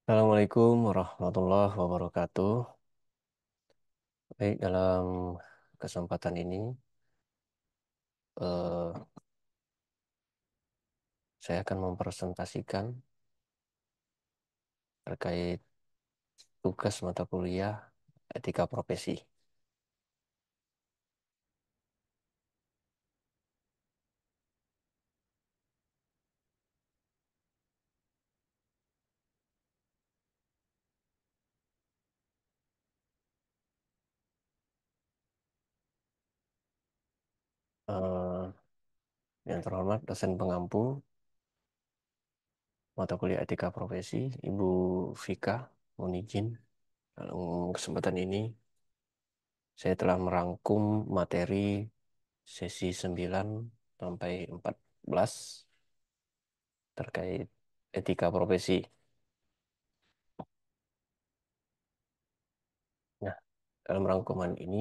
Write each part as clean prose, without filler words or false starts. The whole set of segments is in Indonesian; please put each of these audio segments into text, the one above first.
Assalamualaikum warahmatullahi wabarakatuh. Baik, dalam kesempatan ini eh, saya akan mempresentasikan terkait tugas mata kuliah etika profesi. Eh, yang terhormat dosen pengampu mata kuliah etika profesi, Ibu Vika, mohon izin. Dalam kesempatan ini saya telah merangkum materi sesi 9 sampai 14 terkait etika profesi. Nah, dalam rangkuman ini,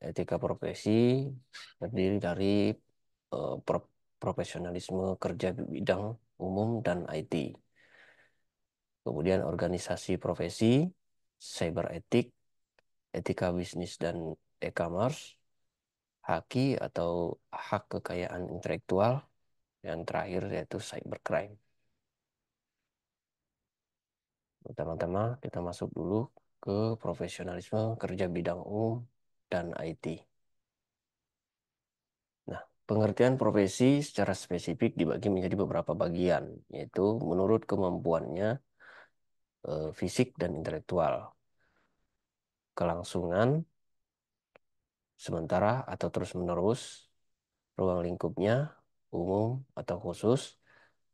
etika profesi terdiri dari profesionalisme kerja di bidang umum dan IT. Kemudian organisasi profesi, cyber etik, etika bisnis dan e-commerce, haki atau hak kekayaan intelektual, dan terakhir yaitu cybercrime. Pertama-tama kita masuk dulu ke profesionalisme kerja bidang umum dan IT. Nah, pengertian profesi secara spesifik dibagi menjadi beberapa bagian, yaitu menurut kemampuannya fisik dan intelektual, kelangsungan, sementara atau terus-menerus, ruang lingkupnya, umum atau khusus,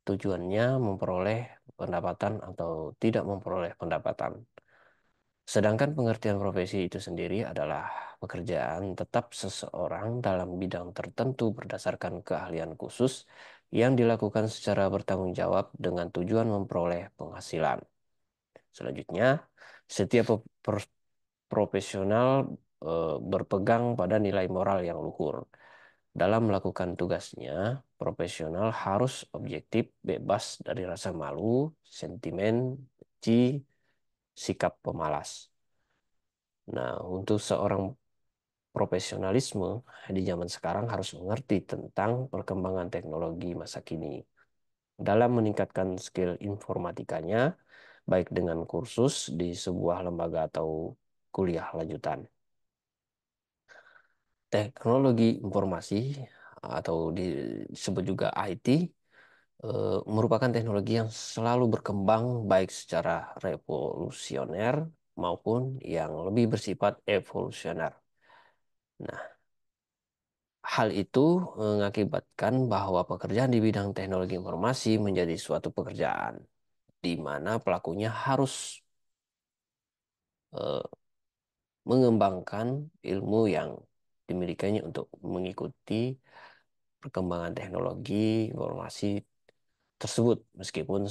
tujuannya memperoleh pendapatan atau tidak memperoleh pendapatan. Sedangkan pengertian profesi itu sendiri adalah pekerjaan tetap seseorang dalam bidang tertentu berdasarkan keahlian khusus yang dilakukan secara bertanggung jawab dengan tujuan memperoleh penghasilan. Selanjutnya, setiap profesional berpegang pada nilai moral yang luhur. Dalam melakukan tugasnya, profesional harus objektif, bebas dari rasa malu, sentimen, benci, sikap pemalas. Nah, untuk seorang profesionalisme di zaman sekarang harus mengerti tentang perkembangan teknologi masa kini dalam meningkatkan skill informatikanya, baik dengan kursus di sebuah lembaga atau kuliah lanjutan. Teknologi informasi atau disebut juga IT merupakan teknologi yang selalu berkembang baik secara revolusioner maupun yang lebih bersifat evolusioner. Nah, hal itu mengakibatkan bahwa pekerjaan di bidang teknologi informasi menjadi suatu pekerjaan di mana pelakunya harus eh, mengembangkan ilmu yang dimilikinya untuk mengikuti perkembangan teknologi informasi tersebut, meskipun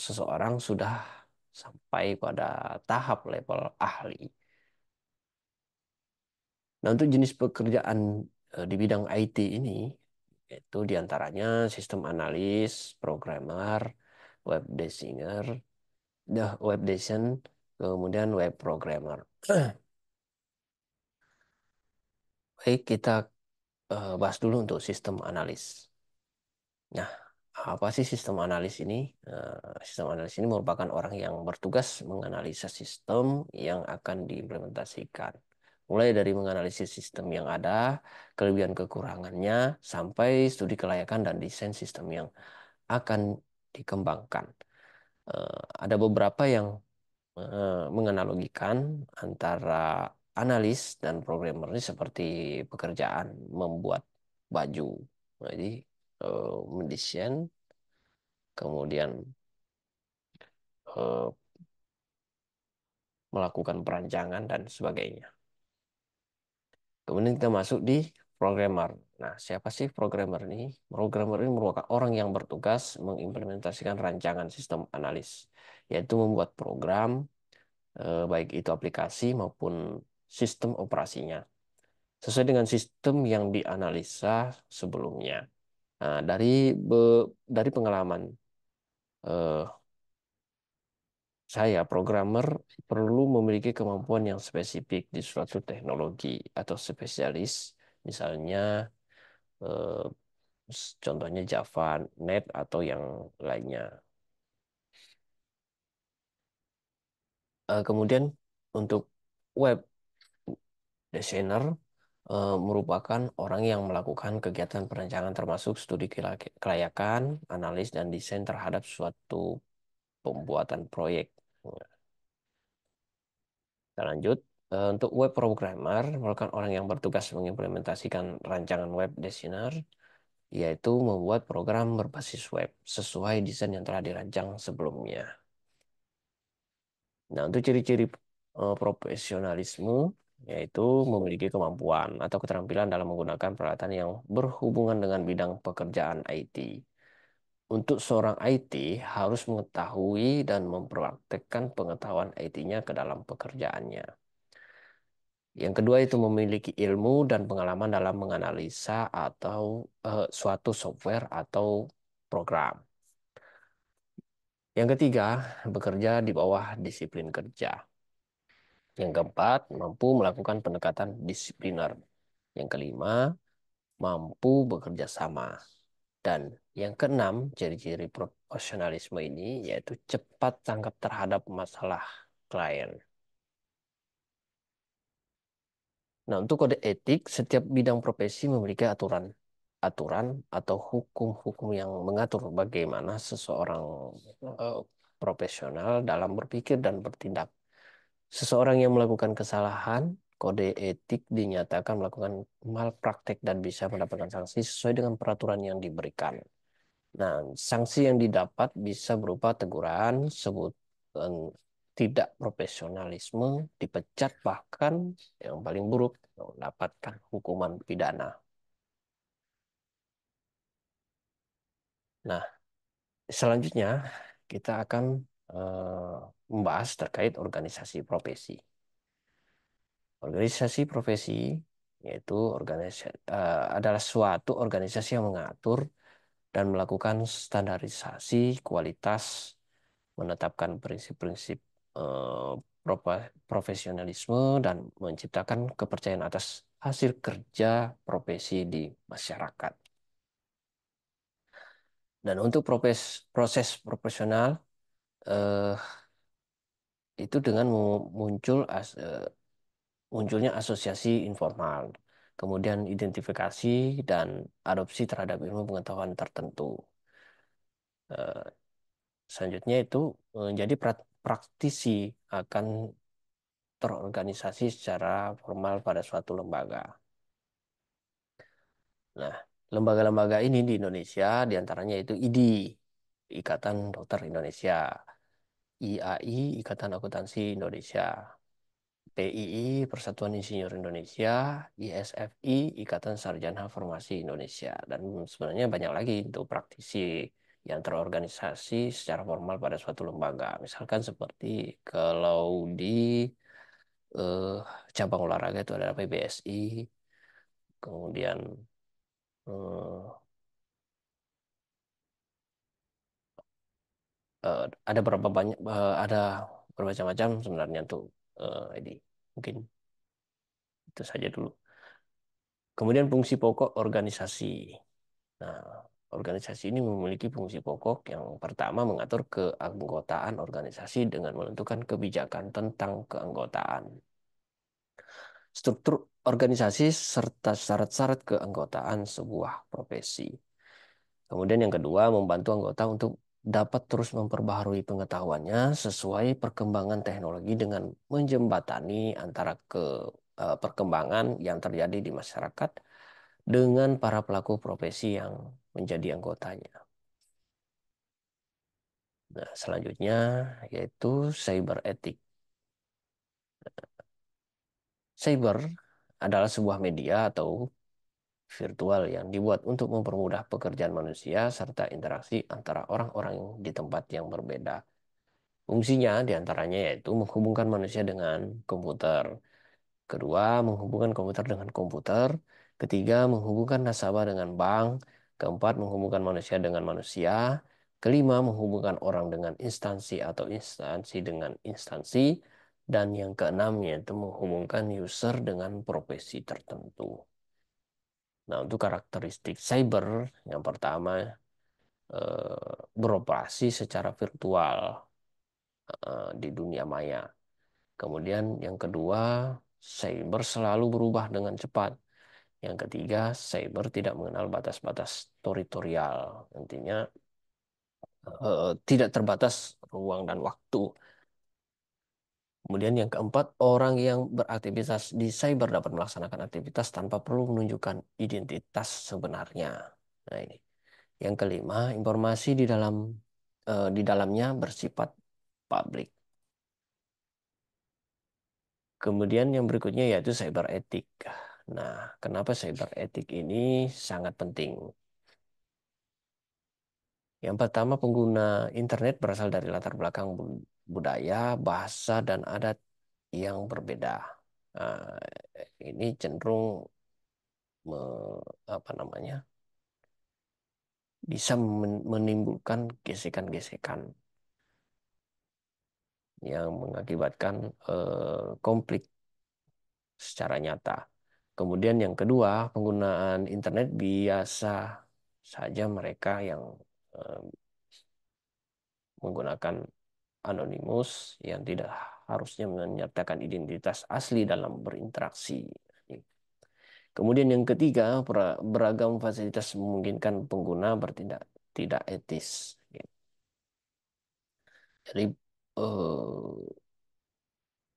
seseorang sudah sampai pada tahap level ahli. Nah, untuk jenis pekerjaan di bidang IT ini, itu diantaranya sistem analis, programmer, web designer, web design, kemudian web programmer. Baik, kita bahas dulu untuk sistem analis. Nah, apa sih sistem analis ini? Sistem analis ini merupakan orang yang bertugas menganalisa sistem yang akan diimplementasikan. Mulai dari menganalisis sistem yang ada, kelebihan kekurangannya, sampai studi kelayakan dan desain sistem yang akan dikembangkan. Ada beberapa yang menganalogikan antara analis dan programmer ini seperti pekerjaan membuat baju. Jadi mendesain, kemudian eh, melakukan perancangan dan sebagainya. Kemudian kita masuk di programmer. Nah, siapa sih programmer ini? Programmer ini merupakan orang yang bertugas mengimplementasikan rancangan sistem analis, yaitu membuat program, baik itu aplikasi maupun sistem operasinya, sesuai dengan sistem yang dianalisa sebelumnya. Nah, dari pengalaman eh, saya, programmer perlu memiliki kemampuan yang spesifik di suatu teknologi atau spesialis, misalnya eh, contohnya Java, Net, atau yang lainnya. Kemudian untuk web designer merupakan orang yang melakukan kegiatan perencanaan termasuk studi kelayakan, analis, dan desain terhadap suatu pembuatan proyek. Kita lanjut. Untuk web programmer merupakan orang yang bertugas mengimplementasikan rancangan web designer, yaitu membuat program berbasis web sesuai desain yang telah dirancang sebelumnya. Nah, untuk ciri-ciri profesionalisme, yaitu memiliki kemampuan atau keterampilan dalam menggunakan peralatan yang berhubungan dengan bidang pekerjaan IT. Untuk seorang IT harus mengetahui dan mempraktekkan pengetahuan IT-nya ke dalam pekerjaannya. Yang kedua itu memiliki ilmu dan pengalaman dalam menganalisa atau suatu software atau program. Yang ketiga, bekerja di bawah disiplin kerja. Yang keempat, mampu melakukan pendekatan disipliner. Yang kelima, mampu bekerja sama. Dan yang keenam, ciri-ciri profesionalisme ini yaitu cepat tanggap terhadap masalah klien. Nah, untuk kode etik, setiap bidang profesi memiliki aturan atau hukum-hukum yang mengatur bagaimana seseorang eh, profesional dalam berpikir dan bertindak. Seseorang yang melakukan kesalahan, kode etik dinyatakan melakukan malpraktek dan bisa mendapatkan sanksi sesuai dengan peraturan yang diberikan. Nah, sanksi yang didapat bisa berupa teguran, sebutan tidak profesionalisme, dipecat, bahkan yang paling buruk mendapatkan hukuman pidana. Nah, selanjutnya kita akan membahas terkait organisasi profesi. Organisasi profesi yaitu adalah suatu organisasi yang mengatur dan melakukan standarisasi kualitas, menetapkan prinsip-prinsip eh, profesionalisme, dan menciptakan kepercayaan atas hasil kerja profesi di masyarakat. Dan untuk proses profesional eh, itu dengan munculnya asosiasi informal, kemudian identifikasi dan adopsi terhadap ilmu pengetahuan tertentu. Eh, Selanjutnya itu menjadi praktisi akan terorganisasi secara formal pada suatu lembaga. Nah, lembaga-lembaga ini di Indonesia diantaranya itu IDI, Ikatan Dokter Indonesia, IAI, Ikatan Akuntansi Indonesia, PII, Persatuan Insinyur Indonesia, ISFI, Ikatan Sarjana Farmasi Indonesia, dan sebenarnya banyak lagi untuk praktisi yang terorganisasi secara formal pada suatu lembaga. Misalkan seperti kalau di eh, cabang olahraga itu ada PBSI, kemudian eh, ada berapa banyak ada bermacam-macam sebenarnya untuk ini. Mungkin itu saja dulu. Kemudian fungsi pokok organisasi. Nah, organisasi ini memiliki fungsi pokok yang pertama mengatur keanggotaan organisasi dengan menentukan kebijakan tentang keanggotaan, struktur organisasi serta syarat-syarat keanggotaan sebuah profesi. Kemudian yang kedua, membantu anggota untuk dapat terus memperbaharui pengetahuannya sesuai perkembangan teknologi dengan menjembatani antara perkembangan yang terjadi di masyarakat dengan para pelaku profesi yang menjadi anggotanya. Nah, selanjutnya yaitu cyber etik. Cyber adalah sebuah media atau virtual yang dibuat untuk mempermudah pekerjaan manusia serta interaksi antara orang-orang di tempat yang berbeda. Fungsinya diantaranya yaitu menghubungkan manusia dengan komputer. Kedua, menghubungkan komputer dengan komputer. Ketiga, menghubungkan nasabah dengan bank. Keempat, menghubungkan manusia dengan manusia. Kelima, menghubungkan orang dengan instansi atau instansi dengan instansi. Dan yang keenam, yaitu menghubungkan user dengan profesi tertentu. Nah, untuk karakteristik cyber, yang pertama, beroperasi secara virtual di dunia maya. Kemudian yang kedua, cyber selalu berubah dengan cepat. Yang ketiga, cyber tidak mengenal batas-batas teritorial. Intinya tidak terbatas ruang dan waktu. Kemudian yang keempat, orang yang beraktivitas di cyber dapat melaksanakan aktivitas tanpa perlu menunjukkan identitas sebenarnya. Nah, ini. Yang kelima, informasi di dalamnya bersifat publik. Kemudian yang berikutnya yaitu cyber etik. Nah, kenapa cyber etik ini sangat penting? Yang pertama, pengguna internet berasal dari latar belakang budaya, bahasa, dan adat yang berbeda. Nah, ini cenderung apa namanya, bisa menimbulkan gesekan-gesekan yang mengakibatkan konflik secara nyata. Kemudian yang kedua, penggunaan internet biasa saja mereka yang eh, menggunakan anonimus yang tidak harusnya menyertakan identitas asli dalam berinteraksi. Kemudian yang ketiga, beragam fasilitas memungkinkan pengguna bertindak tidak etis. Jadi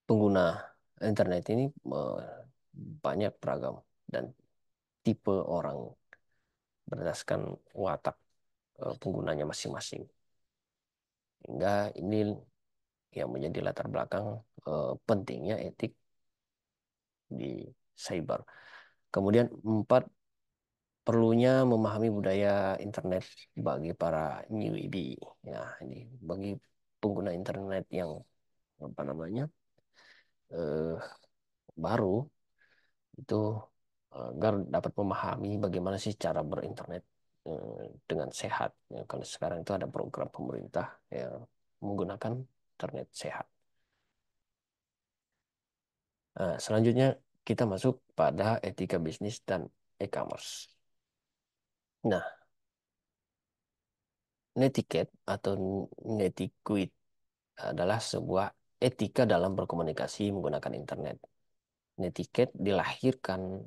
pengguna internet ini banyak beragam dan tipe orang berdasarkan watak penggunanya masing-masing. Hingga ini yang menjadi latar belakang pentingnya etik di cyber. Kemudian empat, perlunya memahami budaya internet bagi para newbie. Ya, ini bagi pengguna internet yang apa namanya eh, baru itu agar dapat memahami bagaimana sih cara berinternet dengan sehat. Ya, kalau sekarang itu ada program pemerintah yang menggunakan internet sehat. Nah, selanjutnya kita masuk pada etika bisnis dan e-commerce. Nah, netiquette atau netiquette adalah sebuah etika dalam berkomunikasi menggunakan internet. Netiquette dilahirkan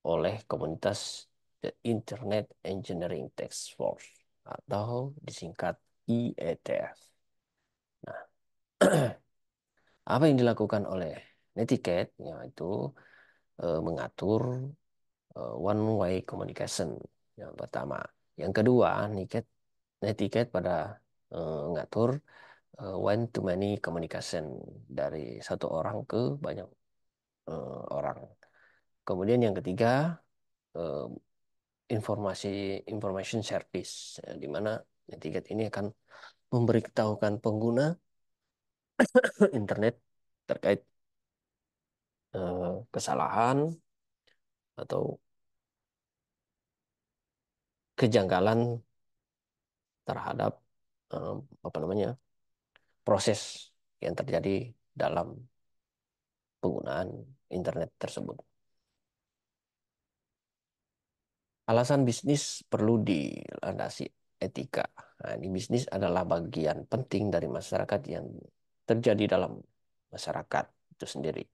oleh komunitas The Internet Engineering Task Force atau disingkat IETF. Nah, apa yang dilakukan oleh netiquette yaitu mengatur one way communication yang pertama. Yang kedua, netiquette pada mengatur one to many communication dari satu orang ke banyak orang. Kemudian yang ketiga, eh, informasi information service, di mana netiquette ini akan memberitahukan pengguna internet terkait kesalahan atau kejanggalan terhadap eh, apa namanya proses yang terjadi dalam penggunaan internet tersebut. Alasan bisnis perlu dilandasi etika. Nah, ini bisnis adalah bagian penting dari masyarakat yang terjadi dalam masyarakat itu sendiri.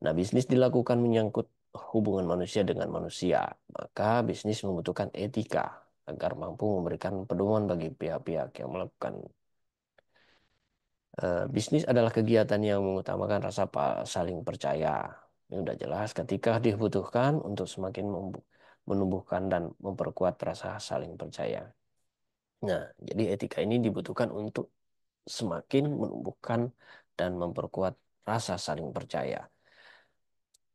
Nah, bisnis dilakukan menyangkut hubungan manusia dengan manusia. Maka bisnis membutuhkan etika agar mampu memberikan pedoman bagi pihak-pihak yang melakukan bisnis adalah kegiatan yang mengutamakan rasa saling percaya. Ini udah jelas ketika dibutuhkan untuk semakin menumbuhkan dan memperkuat rasa saling percaya. Nah, jadi etika ini dibutuhkan untuk semakin menumbuhkan dan memperkuat rasa saling percaya.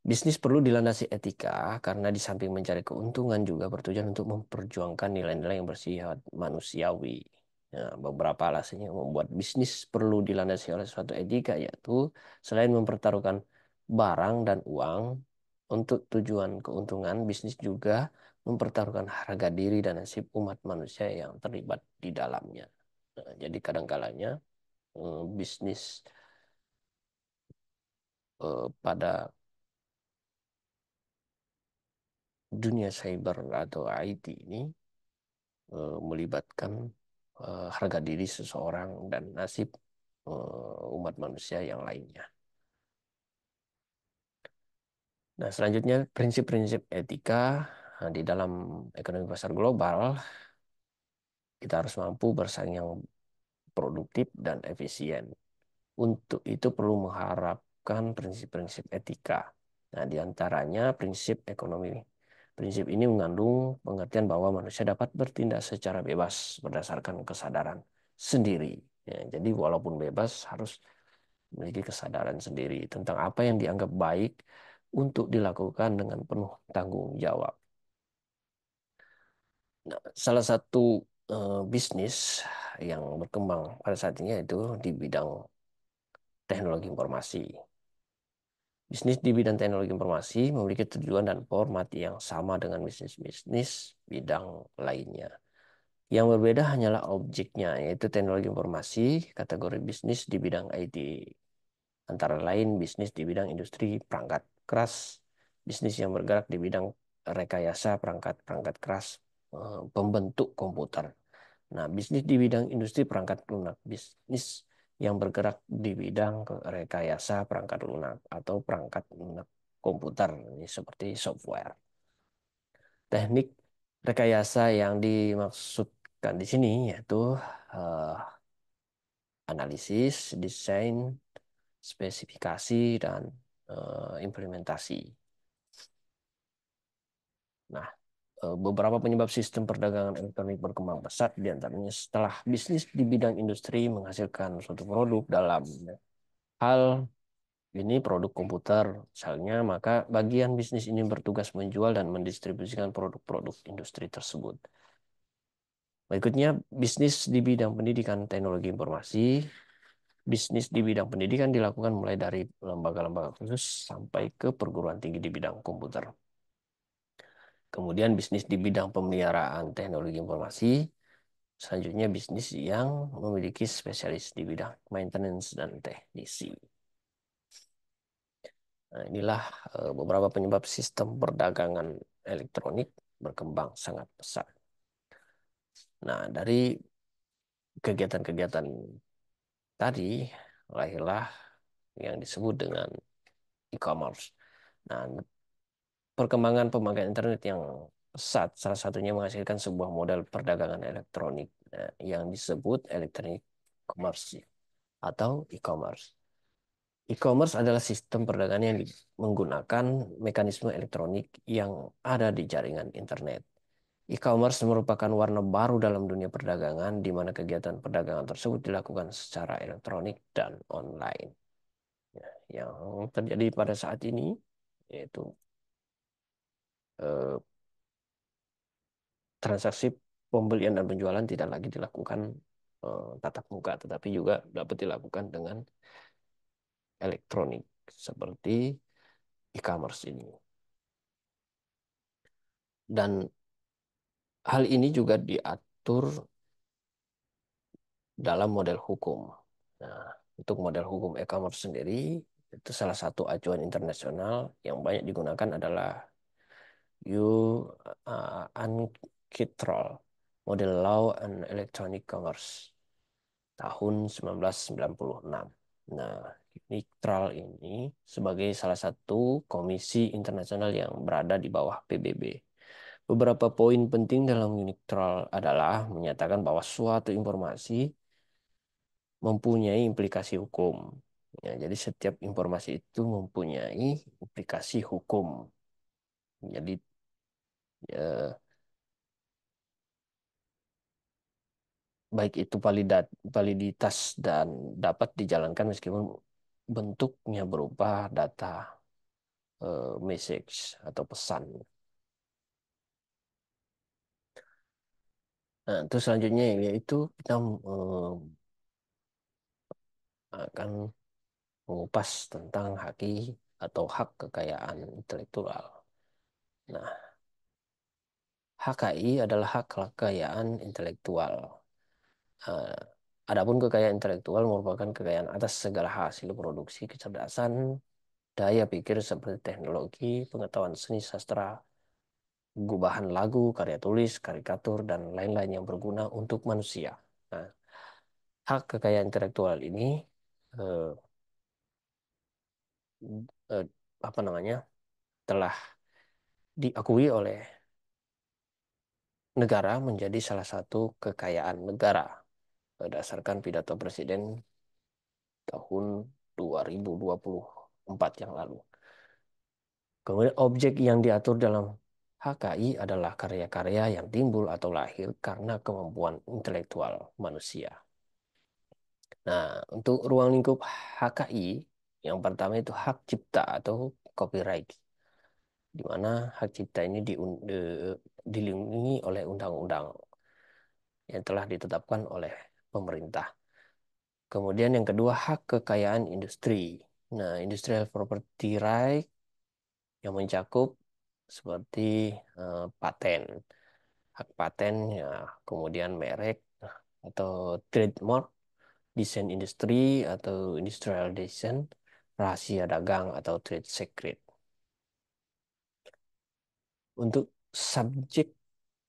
Bisnis perlu dilandasi etika karena di samping mencari keuntungan juga bertujuan untuk memperjuangkan nilai-nilai yang bersifat manusiawi. Nah, beberapa alasan yang membuat bisnis perlu dilandasi oleh suatu etika yaitu selain mempertaruhkan barang dan uang untuk tujuan keuntungan, bisnis juga mempertaruhkan harga diri dan nasib umat manusia yang terlibat di dalamnya. Nah, jadi kadang-kalanya bisnis pada dunia cyber atau IT ini melibatkan harga diri seseorang dan nasib umat manusia yang lainnya. Nah, selanjutnya prinsip-prinsip etika di dalam ekonomi pasar global, kita harus mampu bersaing yang produktif dan efisien. Untuk itu perlu mengharapkan prinsip-prinsip etika. Nah, di antaranya prinsip ekonomi. Prinsip ini mengandung pengertian bahwa manusia dapat bertindak secara bebas berdasarkan kesadaran sendiri. Ya, jadi walaupun bebas harus memiliki kesadaran sendiri tentang apa yang dianggap baik untuk dilakukan dengan penuh tanggung jawab. Nah, salah satu bisnis yang berkembang pada saat ini yaitu di bidang teknologi informasi. Bisnis di bidang teknologi informasi memiliki tujuan dan format yang sama dengan bisnis-bisnis bidang lainnya. Yang berbeda hanyalah objeknya, yaitu teknologi informasi, kategori bisnis di bidang IT. Antara lain bisnis di bidang industri perangkat keras, bisnis yang bergerak di bidang rekayasa perangkat-perangkat keras, pembentuk komputer. Nah, bisnis di bidang industri perangkat lunak, bisnis yang bergerak di bidang rekayasa perangkat lunak atau perangkat lunak komputer, ini seperti software. Teknik rekayasa yang dimaksudkan di sini yaitu eh, analisis, desain, spesifikasi, dan implementasi. Nah, beberapa penyebab sistem perdagangan elektronik berkembang pesat, diantaranya setelah bisnis di bidang industri menghasilkan suatu produk dalam hal ini produk komputer, misalnya, maka bagian bisnis ini bertugas menjual dan mendistribusikan produk-produk industri tersebut. Berikutnya, bisnis di bidang pendidikan teknologi informasi. Bisnis di bidang pendidikan dilakukan mulai dari lembaga-lembaga khusus sampai ke perguruan tinggi di bidang komputer. Kemudian bisnis di bidang pemeliharaan teknologi informasi. Selanjutnya bisnis yang memiliki spesialis di bidang maintenance dan teknisi. Nah, inilah beberapa penyebab sistem perdagangan elektronik berkembang sangat pesat. Nah, dari kegiatan-kegiatan tadi lahirlah yang disebut dengan e-commerce. Nah, perkembangan pemakaian internet yang pesat salah satunya menghasilkan sebuah model perdagangan elektronik yang disebut electronic commerce atau e-commerce. E-commerce adalah sistem perdagangan yang menggunakan mekanisme elektronik yang ada di jaringan internet. E-commerce merupakan warna baru dalam dunia perdagangan, di mana kegiatan perdagangan tersebut dilakukan secara elektronik dan online. Ya, yang terjadi pada saat ini yaitu eh, transaksi pembelian dan penjualan tidak lagi dilakukan tatap muka, tetapi juga dapat dilakukan dengan elektronik seperti e-commerce ini. Dan hal ini juga diatur dalam model hukum. Nah, untuk model hukum e-commerce sendiri, itu salah satu acuan internasional yang banyak digunakan adalah UNCITRAL, Model Law and Electronic Commerce, tahun 1996. Nah, UNITRAL ini sebagai salah satu komisi internasional yang berada di bawah PBB. Beberapa poin penting dalam UNITRAL adalah menyatakan bahwa suatu informasi mempunyai implikasi hukum. Ya, jadi setiap informasi itu mempunyai implikasi hukum. Jadi eh, baik itu validitas dan dapat dijalankan meskipun bentuknya berupa data message atau pesan. Nah, terus selanjutnya yaitu kita akan mengupas tentang haki atau hak kekayaan intelektual. Nah, HKI adalah hak kekayaan intelektual. Adapun kekayaan intelektual merupakan kekayaan atas segala hasil produksi kecerdasan, daya pikir seperti teknologi, pengetahuan seni sastra, gubahan lagu, karya tulis, karikatur, dan lain-lain yang berguna untuk manusia. Nah, hak kekayaan intelektual ini eh, eh, apa namanya telah diakui oleh negara menjadi salah satu kekayaan negara berdasarkan pidato Presiden tahun 2024 yang lalu. Kemudian objek yang diatur dalam HKI adalah karya-karya yang timbul atau lahir karena kemampuan intelektual manusia. Nah, untuk ruang lingkup HKI, yang pertama itu hak cipta atau copyright, di mana hak cipta ini dilindungi oleh undang-undang yang telah ditetapkan oleh pemerintah. Kemudian yang kedua, hak kekayaan industri. Nah, industrial property right yang mencakup seperti paten, hak paten, ya, kemudian merek atau trademark, desain industri atau industrial design, rahasia dagang atau trade secret. Untuk subjek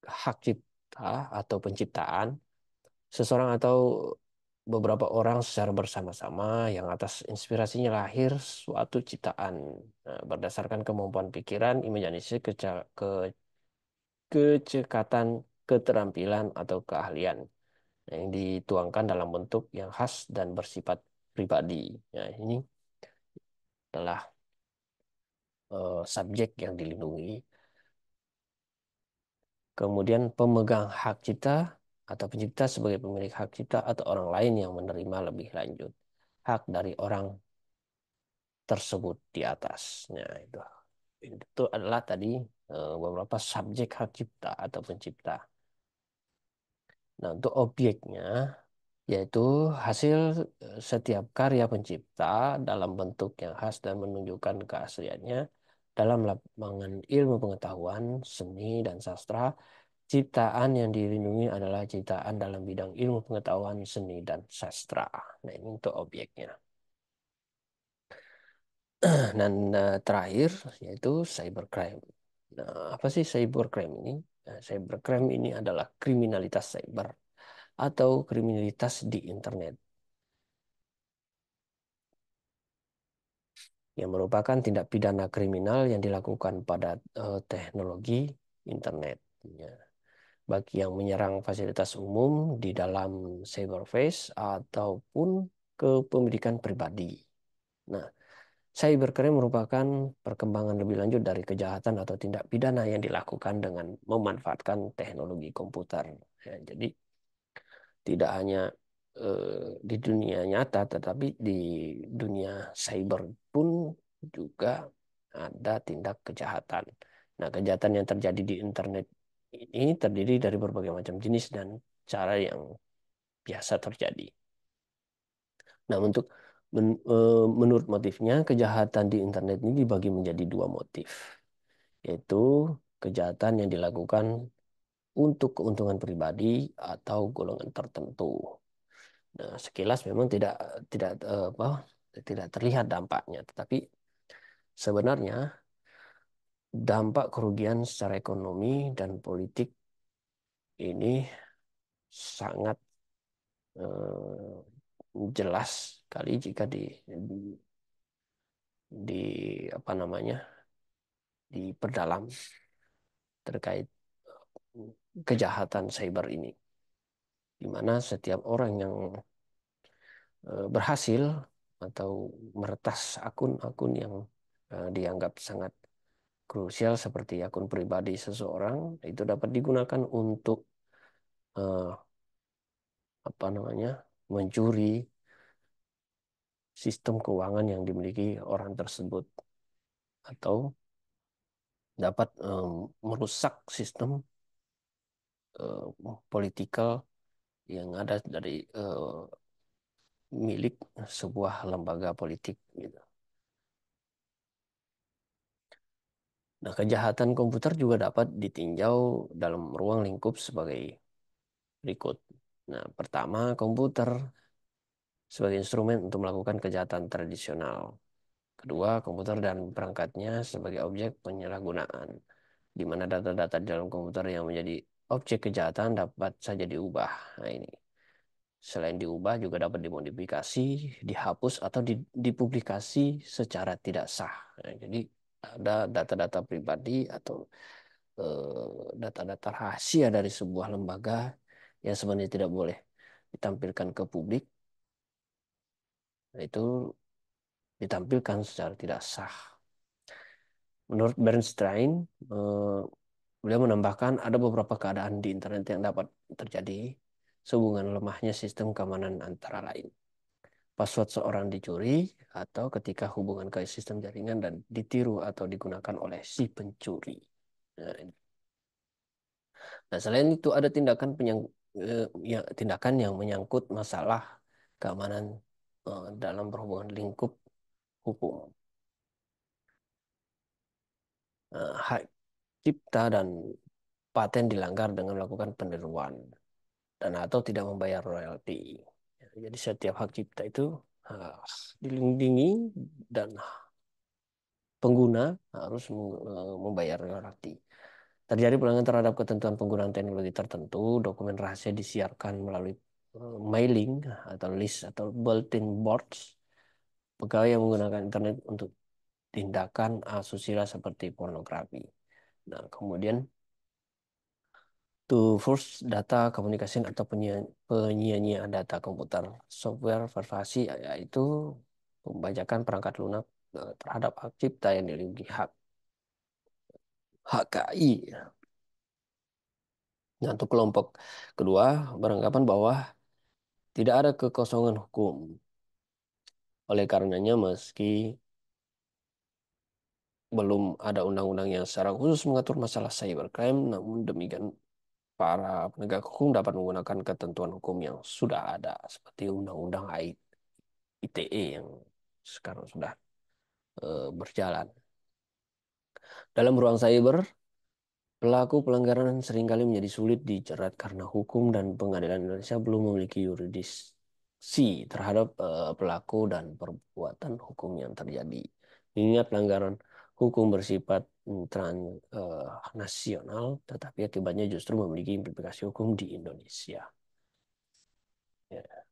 hak cipta atau penciptaan, seseorang atau beberapa orang secara bersama-sama yang atas inspirasinya lahir suatu ciptaan. Nah, berdasarkan kemampuan pikiran, imajinasi, kecekatan, keterampilan, atau keahlian yang dituangkan dalam bentuk yang khas dan bersifat pribadi. Nah, ini adalah subjek yang dilindungi. Kemudian pemegang hak cipta atau pencipta sebagai pemilik hak cipta atau orang lain yang menerima lebih lanjut hak dari orang tersebut di atas. Nah, itu adalah tadi beberapa subjek hak cipta atau pencipta. Nah, untuk objeknya yaitu hasil setiap karya pencipta dalam bentuk yang khas dan menunjukkan keasliannya dalam lapangan ilmu pengetahuan, seni, dan sastra. Ciptaan yang dilindungi adalah ciptaan dalam bidang ilmu pengetahuan, seni, dan sastra. Nah, ini untuk objeknya. Dan terakhir yaitu cybercrime. Nah, apa sih cybercrime ini? Nah, cybercrime ini adalah kriminalitas cyber atau kriminalitas di internet yang merupakan tindak pidana kriminal yang dilakukan pada teknologi internet. Ya. Bagi yang menyerang fasilitas umum di dalam cyberspace ataupun kepemilikan pribadi. Nah, cybercrime merupakan perkembangan lebih lanjut dari kejahatan atau tindak pidana yang dilakukan dengan memanfaatkan teknologi komputer. Ya, jadi tidak hanya di dunia nyata, tetapi di dunia cyber pun juga ada tindak kejahatan. Nah, kejahatan yang terjadi di internet ini terdiri dari berbagai macam jenis dan cara yang biasa terjadi. Nah, menurut motifnya, kejahatan di internet ini dibagi menjadi dua motif, yaitu kejahatan yang dilakukan untuk keuntungan pribadi atau golongan tertentu. Nah, sekilas memang tidak apa tidak terlihat dampaknya, tetapi sebenarnya dampak kerugian secara ekonomi dan politik ini sangat eh, jelas sekali jika di apa namanya diperdalam terkait kejahatan cyber ini, di mana setiap orang yang berhasil atau meretas akun-akun yang dianggap sangat krusial seperti akun pribadi seseorang itu dapat digunakan untuk eh, apa namanya mencuri sistem keuangan yang dimiliki orang tersebut atau dapat merusak sistem politikal yang ada dari milik sebuah lembaga politik gitu. Nah, kejahatan komputer juga dapat ditinjau dalam ruang lingkup sebagai berikut. Nah, pertama, komputer sebagai instrumen untuk melakukan kejahatan tradisional. Kedua, komputer dan perangkatnya sebagai objek penyalahgunaan, di mana data-data di dalam komputer yang menjadi objek kejahatan dapat saja diubah. Nah, ini. Selain diubah juga dapat dimodifikasi, dihapus atau dipublikasi secara tidak sah. Nah, jadi ada data-data pribadi atau data-data rahasia dari sebuah lembaga yang sebenarnya tidak boleh ditampilkan ke publik, nah, itu ditampilkan secara tidak sah. Menurut Bernstein, eh, beliau menambahkan ada beberapa keadaan di internet yang dapat terjadi sehubungan lemahnya sistem keamanan antara lain. Password seorang dicuri atau ketika hubungan ke sistem jaringan dan ditiru atau digunakan oleh si pencuri. Nah, nah, selain itu ada tindakan yang menyangkut masalah keamanan dalam berhubungan lingkup hukum. Hak cipta dan paten dilanggar dengan melakukan peniruan dan atau tidak membayar royalti. Ya, jadi setiap hak cipta itu uh, dilindungi dan pengguna harus membayar royalti. Terjadi pelanggaran terhadap ketentuan penggunaan teknologi tertentu, dokumen rahasia disiarkan melalui mailing atau list atau bulletin boards. Pegawai yang menggunakan internet untuk tindakan asusila seperti pornografi. Nah, kemudian to force data communication atau penyia-nyiaan data komputer, software privasi yaitu pembajakan perangkat lunak terhadap hak cipta yang dilindungi HKI. Nah, untuk kelompok kedua beranggapan bahwa tidak ada kekosongan hukum. Oleh karenanya, meski belum ada undang-undang yang secara khusus mengatur masalah cybercrime, namun demikian para penegak hukum dapat menggunakan ketentuan hukum yang sudah ada, seperti Undang-Undang ITE yang sekarang sudah berjalan. Dalam ruang cyber, pelaku pelanggaran seringkali menjadi sulit dijerat karena hukum dan pengadilan Indonesia belum memiliki yurisdiksi terhadap pelaku dan perbuatan hukum yang terjadi. Mengingat pelanggaran hukum bersifat transnasional, tetapi akibatnya justru memiliki implikasi hukum di Indonesia. Ya.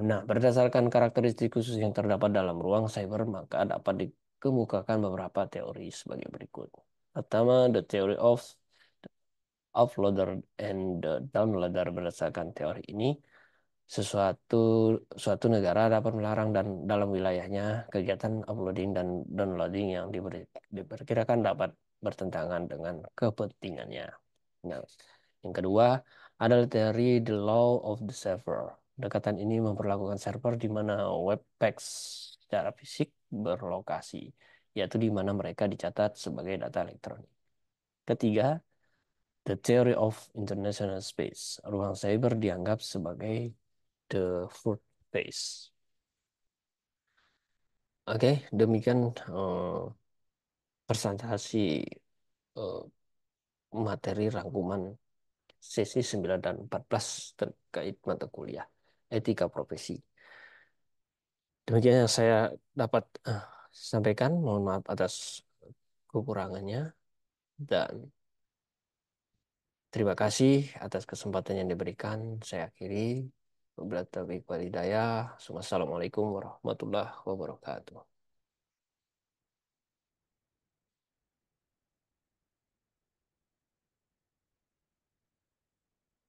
Nah, berdasarkan karakteristik khusus yang terdapat dalam ruang cyber, maka dapat dikemukakan beberapa teori sebagai berikut. Pertama, the theory of uploader and the downloader. Berdasarkan teori ini, sesuatu suatu negara dapat melarang dan dalam wilayahnya kegiatan uploading dan downloading yang diperkirakan dapat bertentangan dengan kepentingannya. Nah, yang kedua adalah teori the law of the server. Pendekatan ini memperlakukan server di mana web page secara fisik berlokasi, yaitu di mana mereka dicatat sebagai data elektronik. Ketiga, the theory of international space. Ruang cyber dianggap sebagai the fourth phase. Oke, demikian presentasi eh, materi rangkuman sesi 9 dan 14 terkait mata kuliah etika profesi. Demikian yang saya dapat sampaikan. Mohon maaf atas kekurangannya dan terima kasih atas kesempatan yang diberikan. Saya akhiri. Wabillahi taufiq walhidayah. Wassalamualaikum warahmatullahi wabarakatuh.